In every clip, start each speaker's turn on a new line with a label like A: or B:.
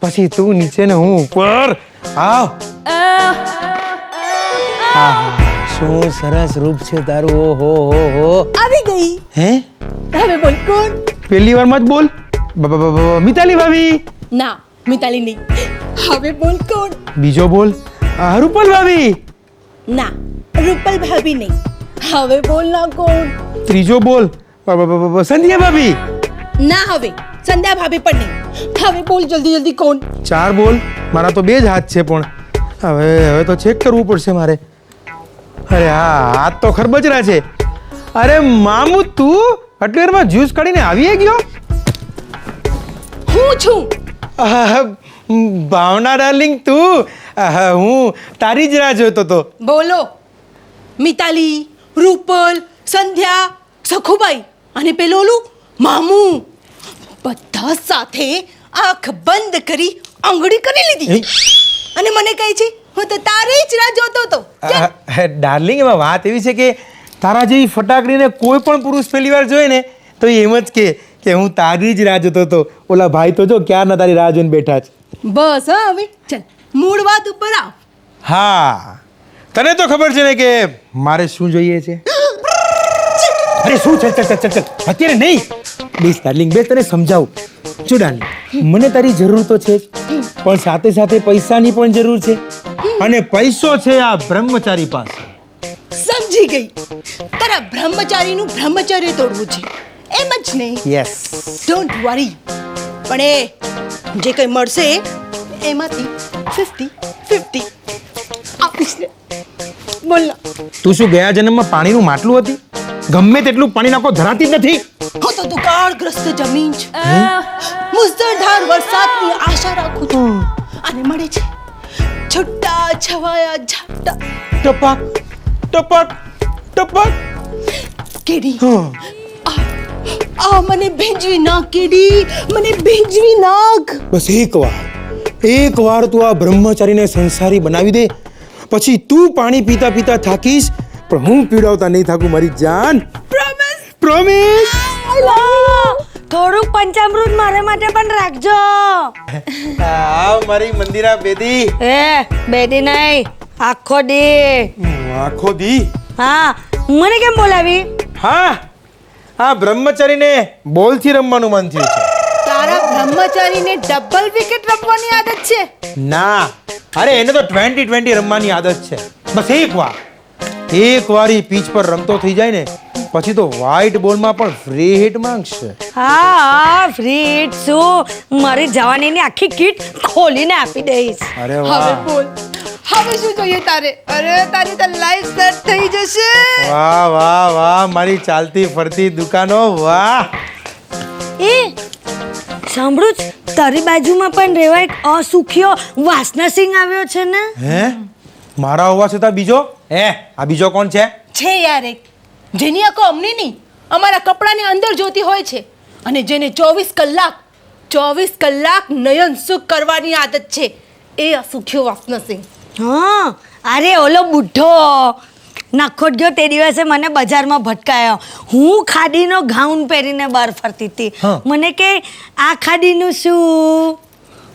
A: પછી તું નીચે ને હું ઉપર. આવ. શું સરસ રૂપ છે તારું. ઓહો હો હો.
B: આવી ગઈ.
A: હે
B: હવે બોલ કોણ?
A: પહેલી વારમાં જ બોલ. મિતાલી ભાભી.
B: ના, મિતાલી નહીં. હવે બોલ કોણ?
A: બીજો બોલ. રૂપલ ભાભી.
B: ના, રૂપલ ભાભી નહીં. હવે બોલ ના કોણ?
A: ત્રીજો બોલ. સંધ્યા ભાભી.
B: ના, હવે સંધ્યા ભાભી પણ નહીં. હવે બોલ જલ્દી જલ્દી કોણ?
A: 4 બોલ. મારા તો 2 જ હાથ છે પણ હવે તો ચેક કરવું પડશે મારે. અરે હા, હાથ તો ખરબચરા છે. અરે મામુ તું આટલી વારમાં જ્યુસ કાઢીને આવી ગયો?
B: હું છું.
A: ભાવના ડાર્લિંગ તું. હું તારી જ રાહ જોતો તો.
B: બોલો. મિતાલી, રૂપલ, સંધ્યા, સખુબાઈ અને પેલું મામુ બધા સાથે આંખ બંધ કરી આંગળી કરી લીધી અને મને કહે છે હું તો તારી જ રાહ જોતો હતો.
A: ડાર્લિંગ એમાં વાત એવી છે કે તારા જેવી ફટાકડીને કોઈ પણ પુરુષ પહેલી વાર જોઈ ને તો એમ જ કે હું તારી જ રાહ જોતો હતો. ઓલા ભાઈ તો જો ક્યારના તારી રાહ જોઈને બેઠા છે.
B: બસ હવે ચાલ મૂળ વાત ઉપર આવ.
A: હા, તને તો ખબર છે ને કે મારે શું જોઈએ છે. અરે શું છે? ચલ અત્યારે નહીં. બેસ ડાર્લિંગ, બેસ, તને સમજાવું. જો ડાર્લિંગ, મને તારી જરૂર તો છે જ, પણ સાથે સાથે પૈસાની પણ જરૂર છે. અને પૈસો છે આ બ્રહ્મચારી પાસે.
B: સમજી ગઈ. તારા બ્રહ્મચારીનું બ્રહ્મચર્ય તોડવું છે એમ જ ને?
A: યસ.
B: Don't worry. પણ એ જે કંઈ મળશે એમાંથી 50-50 આપીશ ને. બોલ ના.
A: તું શું ગયા જન્મમાં પાણીનું માટલું હતી? ગમે તેટલું પાણી નાખો ધરાતી જ નથી.
B: હું તો દુકાળગ્રસ્ત જમીન છું. મુસળધાર વરસાદની આશા રાખું છું અને મળે છે છૂટા છવાયા ઝાપટા.
A: ટપક ટપક ટપક.
B: કેડી, આ મને ભેંજવી નાખ કેડી, મને ભેંજવી નાખ.
A: બસ એક વાર તું આ બ્રહ્મચારીને સંસારી બનાવી દે, પછી તું પાણી પીતા પીતા થાકીશ પણ હું પીડાવતા નહીં થાકું મારી જાન. પ્રોમિસ.
C: થોડુંક પંચામૃત મારે માટે પણ રાખજો.
A: આવ મારી મંદિરા બેદી.
C: બેટી નહીં, આખો દી.
A: આખો દી?
C: હા, મને કેમ બોલાવી?
A: હા, આ બ્રહ્મચારીને બોલથી રમવાનું મન થયું છે.
B: તારા બ્રહ્મચારીને ડબલ વિકેટ રમવાની આદત છે?
A: ના, અરે એને તો 20-20 રમવાની આદત છે. બસ એક વાર ઈ પીચ પર રમતો થઈ જાય ને પછી તો વ્હાઈટ બોલમાં પણ ફ્રી હિટ માંગશે.
C: હા, ફ્રી હિટ શું, મારી જવાનીની આખી કીટ ખોલીને આપી દઈશ.
A: અરે વાહ.
B: હવે બોલ, હવે શું જોઈએ તારે? અરે તારી તો લાઈફ સેટ થઈ જશે.
A: વાહ વાહ વાહ, મારી ચાલતી ફરતી દુકાનો. વાહ.
C: એ સાંભળું જ, તારી બાજુમાં પણ રેવા એક અસુખ્યો વાસનાસિંહ આવ્યો છે ને?
A: હે, મારા હોવા છતાં બીજો? આ બીજો કોણ છે?
B: છે યાર એક, જેની આંખો અમને નહીં અમારા કપડાની અંદર જોતી હોય છે અને જેને 24 કલાક નયન સુખ કરવાની આદત છે. એ અસુખ્યો વાસનાસિંહ.
C: હા, અરે ઓલો બુઢ્ઢો નખોટ ગયો તે દિવસે મને બજારમાં ભટકાયો. હું ખાદીનો ગાઉન પહેરીને બહાર ફરતી હતી. મને કે આ ખાદીનું શું?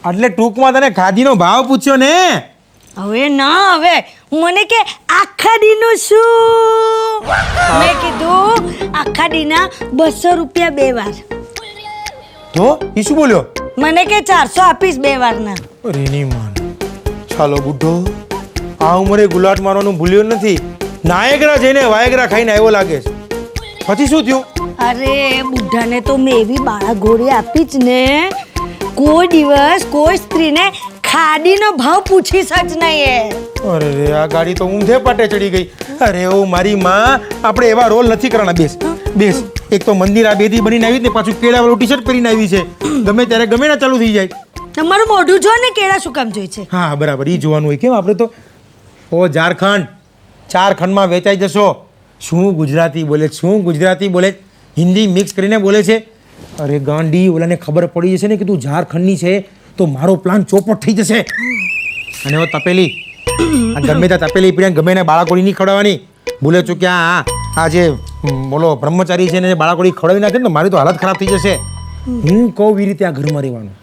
A: એટલે ટૂંકમાં તને ખાદીનો ભાવ પૂછ્યો ને?
C: હવે મને કે આખા દીનું શું? મેં કીધું આખા દીના 200 રૂપિયા 2 વાર.
A: તો ઈ શું બોલ્યો?
C: મને કે 400 આપીશ 2 વારના.
A: અરે ની માન, ચાલો બુઢ્ઢો, આ ઉંમરે ગુલાટ મારવાનું ભૂલ્યો નથી. નાયગરા જઈને વાયગરા ખાઈને આવ્યો લાગે છે. પછી શું થયું?
C: અરે બુઢાને તો મેં એવી બાળા ગોળી આપી જ ને, કોઈ દિવસ કોઈ સ્ત્રીને ખાદીનો ભાવ પૂછી જ નહીં.
A: અરે રે, આ ગાડી તો ઊંધે પાટે ચડી ગઈ. અરે ઓ મારી માં, આપણે એવા રોલ નથી કરવાના. બેસ. એક તો મંદિરા બેદી બનીને આવી ને પાછું કેળાવાળું ટી-શર્ટ પહેરીને આવી છે. ગમે ત્યારે ગમે ના ચાલુ થઈ જાય.
C: તમારું મોઢું જો ને, કેળા શું કામ જોઈ છે?
A: હા બરાબર, ઈ જોવાનું હોય. કેમ આપણે તો ઝારખંડ 4 ખંડમાં વેચાઈ જશો. શું ગુજરાતી બોલે, હિન્દી મિક્સ કરીને બોલે છે. અરે ગાંડી, ઓલાને ખબર પડી જશે ને કે તું ઝારખંડની છે તો મારો પ્લાન ચોપટ થઈ જશે. અને હવે તપેલી, ગમે ત્યાં તપેલી પીને ગમે ને બાળકોડી નહીં ખવડાવવાની. ભૂલે ચૂક્યા આ જે બોલો બ્રહ્મચારી છે ને બાળકોડી ખવડાવી નાખે ને મારી તો હાલત ખરાબ થઈ જશે. હું કહું એ રીતે આ ઘરમાં રહેવાનું.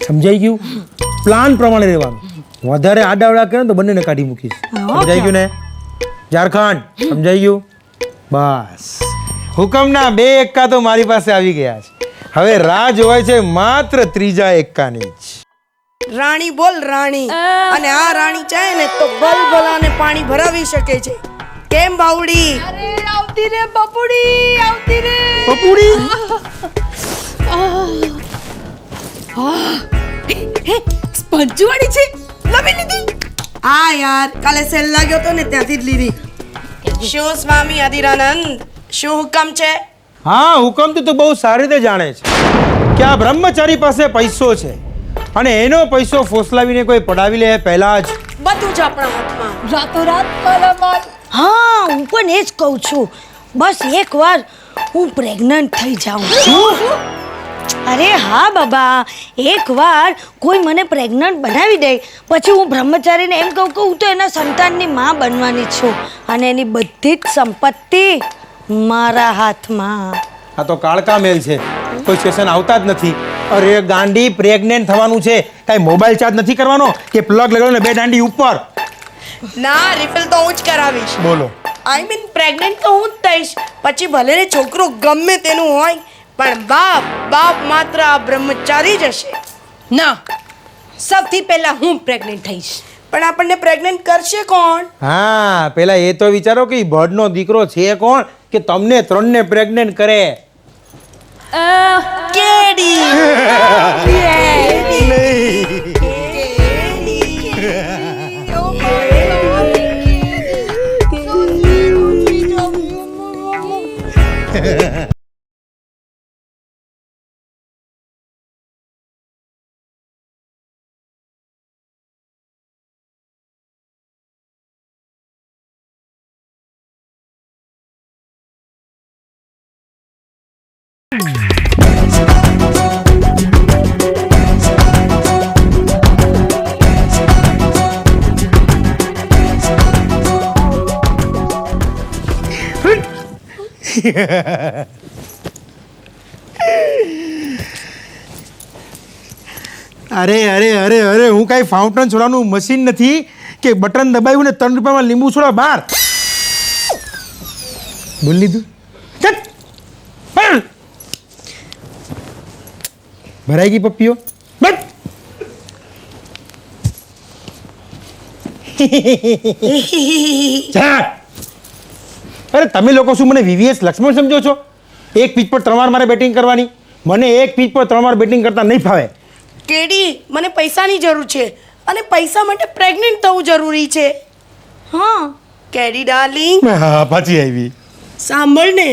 A: સમજાઈ ગયું? પ્લાન પ્રમાણે રહેવાનું. વધારે આડાવડા કરે ને તો બંનેને કાઢી મૂકીશ. સમજાઈ ગયું ને ઝારખંડ? સમજાઈ ગયું? બસ હુકમના 2 એક્કા તો મારી પાસે આવી ગયા છે. હવે રાહ જોવાય છે માત્ર ત્રીજા એક્કાની જ.
D: રાણી બોલ રાણી, અને આ રાણી ચાહે ને તો બલબલાને પાણી ભરાવી શકે છે. કેમ બાવડી?
B: અરે આવતી રે બપુડી, આવતી રે
A: પપુડી
B: સ્પંજવાળી છે, લવી લીધી.
D: હા યાર, કાલે સેલ લાગ્યો તો ને ત્યાંથી જ લીધી. શું સ્વામી અધિરાનંદ, શું હુકમ છે?
A: હા, હુકમ તો તું બહુ સારી રીતે જાણે છે કે આ બ્રહ્મચારી પાસે પૈસો છે અને એનો પૈસો ફોસલાવીને કોઈ પડાવી લે પહેલા જ
D: બધું જ આપણા હાથમાં.
B: રાતોરાત માલામાલ.
C: હા, હું પણ એ જ કહું છું. બસ એકવાર હું પ્રેગ્નન્ટ થઈ જાઉં. અરે હા બાબા, એકવાર કોઈ મને પ્રેગ્નન્ટ બનાવી દે પછી હું બ્રહ્મચારીને એમ કહું કે હું તો એના સંતાનની માં બનવાની છું અને એની બધી જ સંપત્તિ મારા હાથમાં.
A: આ તો કાળકા મેલ છે, કોઈ સ્ટેશન આવતા જ નથી. અરે ગાંડી, પ્રેગ્નેન્ટ થવાનું છે, કાંઈ મોબાઈલ ચાર્જ નથી કરવાનો કે પ્લગ લગાવીને 2 દાંડી ઉપર.
D: ના, રિફિલ તો હું જ કરાવીશ.
A: બોલો.
D: આઈ મીન પ્રેગ્નન્ટ તો હું જ થઈશ. પછી ભલે ને છોકરો ગમે તેનું હોય, પણ બાપ માત્ર આ બ્રહ્મચારી જ હશે.
B: ના, સૌથી પહેલા હું પ્રેગ્નન્ટ થઈશ.
D: પણ આપણને પ્રેગ્નન્ટ કરશે કોણ?
A: હા, પેલા એ તો વિચારો કે ભડનો દીકરો છે કોણ કે તમને 3ને પ્રેગ્નેન્ટ કરે. અરે અરે અરે અરે, હું કાંઈ ફાઉન્ટન છોડવાનું મશીન નથી કે બટન દબાવ્યું ને 3 રૂપિયામાં લીંબુ છોડા બહાર. બોલ લીધું. ચટ બોલ. ભરાઈ ગઈ પપ્પીઓ. બટ અરે તમે લોકો શું મને VVS લક્ષ્મણ સમજો છો? એક પીચ પર 3 વાર મારે બેટિંગ કરવાની. મને એક પીચ પર 3 વાર બેટિંગ કરતા નહીં ફાવે.
D: કેડી, મને પૈસાની જરૂર છે અને પૈસા માટે પ્રેગ્નન્ટ થવું જરૂરી છે.
C: હા,
D: કેડી ડાર્લિંગ,
A: હા, પાછી આવી.
D: સાંભળ ને,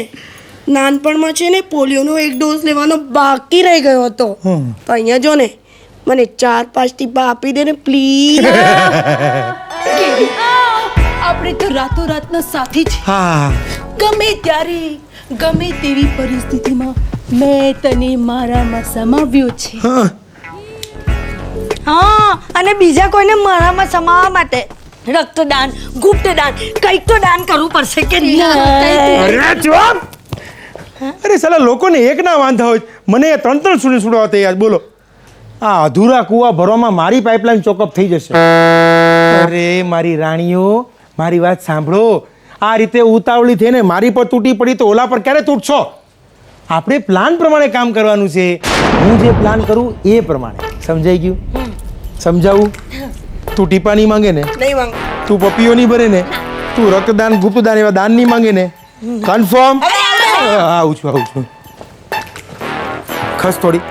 D: નાનપણમાં છે ને પોલિયોનો 1 ડોઝ લેવાનો બાકી રહી ગયો હતો. તો અહીંયા જો ને, મને 4-5 ટીપા આપી દે ને પ્લીઝ.
B: આપણે તો રાતોરાતના સાથી જ.
A: હા,
B: ગમે ત્યારે ગમે તેવી પરિસ્થિતિમાં મેં તને મારામાં સમાવ્યો છે.
C: હા, અને બીજા કોઈને મારામાં સમાવવા માટે રક્તદાન, ગુપ્તદાન, કંઈક તો દાન કરવું પડશે કે નહીં?
A: અરે ચૂપ. અરે સાલા, લોકોને એક ના વાંધા હોય, મને 3 સુધી સુડાવા તૈયાર. બોલો, આ અધૂરા કૂવા ભરવામાં મારી પાઇપલાઇન ચોકઅપ થઈ જશે. અરે મારી રાણીઓ, મારી વાત સાંભળો. આ રીતે ઉતાવળી થઈને મારી પર તૂટી પડી તો ઓલા પર ક્યારે તૂટશો? આપણે પ્લાન પ્રમાણે કામ કરવાનું છે. હું જે પ્લાન કરું એ પ્રમાણે. સમજાઈ ગયું? સમજાવું? તું ટીપા નહીં માંગે ને,
D: નહીં માંગ.
A: તું પપીઓ નહીં ભરે ને, તું રક્તદાન, ગુપ્તદાન એવા દાન નહીં માંગે ને, કન્ફર્મ? આવું છું. ખસ થોડી.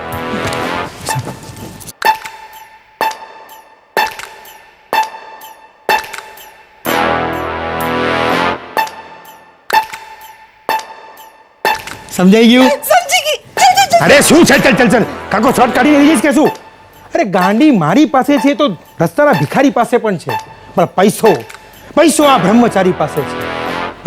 A: સમજાઈ ગયું?
B: સમજી ગઈ.
A: અરે શું છે? ચલ કાકો શોર્ટ કાઢીને લઈ જઈશ કે શું? અરે ગાંડી, મારી પાસે છે તો રસ્તાના ભિખારી પાસે પણ છે, પણ પૈસો આ બ્રહ્મચારી પાસે છે.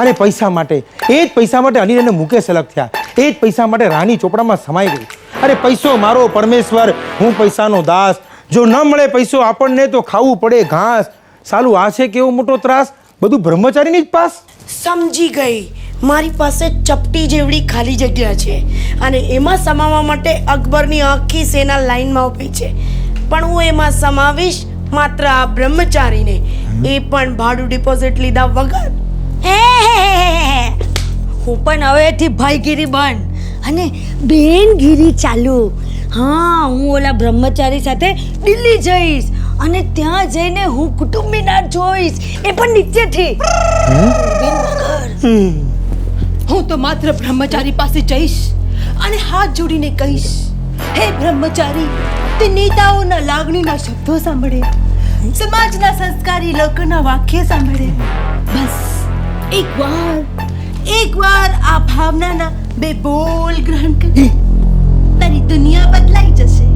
A: અને પૈસા માટે, એ જ પૈસા માટે અનિલ અને મુકેશ અલગ થયા. એ જ પૈસા માટે રાની ચોપડામાં સમાઈ ગઈ. અરે પૈસો મારો પરમેશ્વર, હું પૈસાનો દાસ. જો ન મળે પૈસો આપણને તો ખાવું પડે ઘાસ. સાલું, આ છે કેવો મોટો ત્રાસ, બધું બ્રહ્મચારીની જ પાસ.
D: સમજી ગઈ. મારી પાસે ચપટી જેવડી ખાલી જગ્યા છે અને એમાં સમાવવા માટે અકબરની આખી સેના લાઈનમાં ઊભી છે. પણ હું એમાં સમાવીશ માત્ર આ બ્રહ્મચારીને, એ પણ ભાડું ડિપોઝિટ લીધા વગર.
C: હું પણ હવેથી ભાઈગીરી બંધ અને બેનગીરી ચાલુ. હા, હું ઓલા બ્રહ્મચારી સાથે દિલ્હી જઈશ અને ત્યાં જઈને હું કુટુંબીનાર જોઈશ, એ પણ નીચેથી. બેન વગર.
B: હું તો માત્ર બ્રહ્મચારી પાસે જઈશ અને હાથ જોડીને કહીશ, હે બ્રહ્મચારી, તે નેતાઓના લાગણીના શબ્દો સાંભળે, સમાજના સંસ્કારી લોકોના વાક્ય સાંભળે. બસ એકવાર આ ભાવનાના બે બોલ ગ્રહણ કર, તારી દુનિયા બદલાઈ જશે.